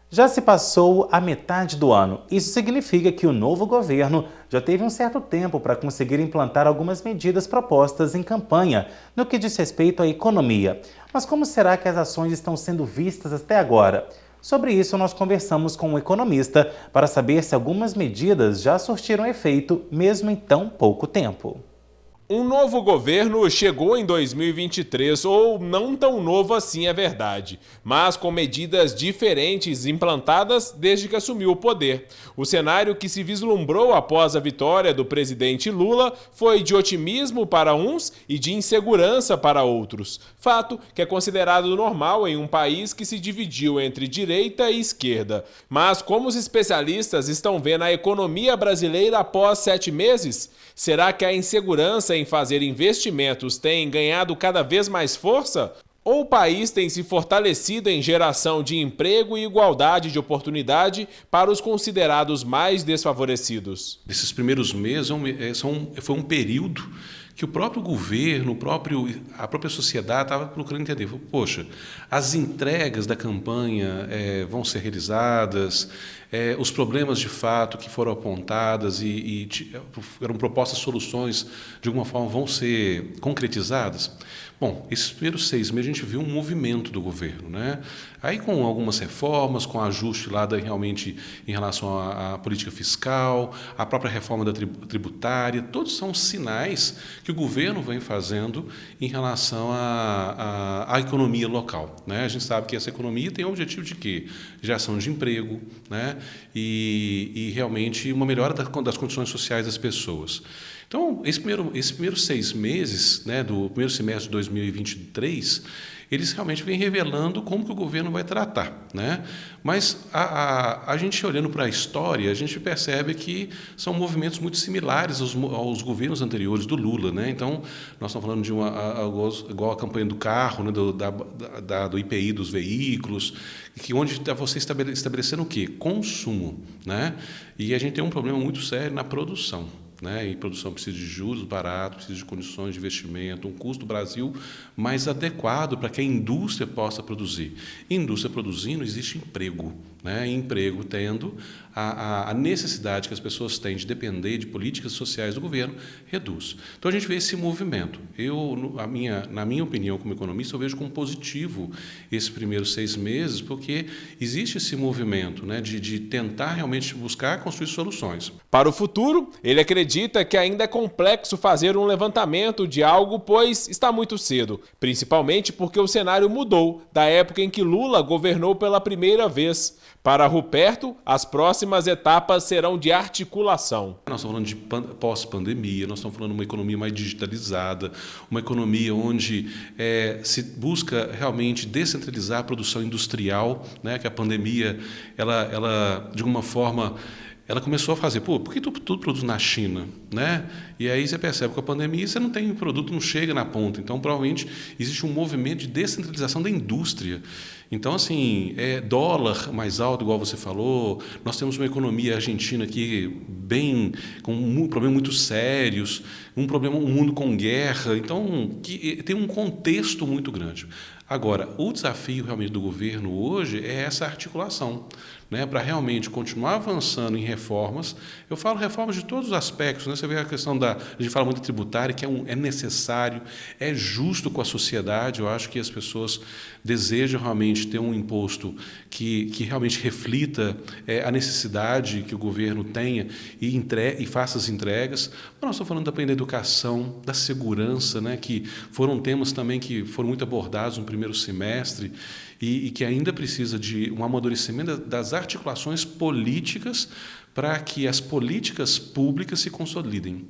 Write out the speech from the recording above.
Já se passou a metade do ano. Isso significa que o novo governo já teve um certo tempo para conseguir implantar algumas medidas propostas em campanha no que diz respeito à economia. Mas como será que as ações estão sendo vistas até agora? Sobre isso, nós conversamos com um economista para saber se algumas medidas já surtiram efeito, mesmo em tão pouco tempo. Um novo governo chegou em 2023, ou não tão novo assim é verdade, mas com medidas diferentes implantadas desde que assumiu o poder. O cenário que se vislumbrou após a vitória do presidente Lula foi de otimismo para uns e de insegurança para outros. Fato que é considerado normal em um país que se dividiu entre direita e esquerda. Mas como os especialistas estão vendo a economia brasileira após 7 meses? Será que a insegurança em fazer investimentos tem ganhado cada vez mais força? Ou o país tem se fortalecido em geração de emprego e igualdade de oportunidade para os considerados mais desfavorecidos? Esses primeiros meses foi um período que o próprio governo, a própria sociedade estava procurando entender. Poxa, as entregas da campanha vão ser realizadas, os problemas de fato que foram apontadas e eram propostas soluções, de alguma forma, vão ser concretizadas? Bom, esses primeiros 6 meses a gente viu um movimento do governo, né? Aí com algumas reformas, com ajuste lá realmente em relação à política fiscal, a própria reforma da tributária, todos são sinais que o governo vem fazendo em relação à economia local, né? A gente sabe que essa economia tem o objetivo de quê? Geração de emprego, né? E realmente uma melhora das condições sociais das pessoas. Então, esses primeiros 6 meses, né, do primeiro semestre de 2023, eles realmente vêm revelando como que o governo vai tratar, né? Mas a gente olhando para a história, a gente percebe que são movimentos muito similares aos governos anteriores do Lula, né? Então, nós estamos falando de igual a campanha do carro, né, do IPI dos veículos, onde está você estabelecendo o quê? Consumo, né? E a gente tem um problema muito sério na produção, né? E produção precisa de juros baratos, precisa de condições de investimento, um custo do Brasil mais adequado para que a indústria possa produzir. E indústria produzindo, existe emprego, né? E emprego tendo a necessidade que as pessoas têm de depender de políticas sociais do governo, reduz. Então a gente vê esse movimento. Na minha opinião, como economista, eu vejo como positivo esses primeiros 6 meses, porque existe esse movimento, né, de tentar realmente buscar construir soluções. Para o futuro, ele acredita que ainda é complexo fazer um levantamento de algo, pois está muito cedo, principalmente porque o cenário mudou da época em que Lula governou pela primeira vez. Para Ruperto, as próximas etapas serão de articulação. Nós estamos falando de pós-pandemia, nós estamos falando de uma economia mais digitalizada, uma economia onde se busca realmente descentralizar a produção industrial, né, que a pandemia, ela de alguma forma, ela começou a fazer, por que tudo produz na China, né? E aí você percebe que com a pandemia você não tem produto, não chega na ponta. Então, provavelmente, existe um movimento de descentralização da indústria. Então, assim, dólar mais alto, igual você falou, nós temos uma economia argentina aqui com problemas muito sérios, um mundo com guerra, então, que tem um contexto muito grande. Agora, o desafio realmente do governo hoje é essa articulação, né, para realmente continuar avançando em reformas. Eu falo reformas de todos os aspectos, né? Você vê a questão a gente fala muito de tributária, que é necessário, é justo com a sociedade. Eu acho que as pessoas desejam realmente ter um imposto que realmente reflita a necessidade que o governo tenha e faça as entregas. Mas nós estamos falando também da educação, da segurança, né, que foram temas também que foram muito abordados no primeiro semestre e que ainda precisa de um amadurecimento das articulações políticas para que as políticas públicas se consolidem.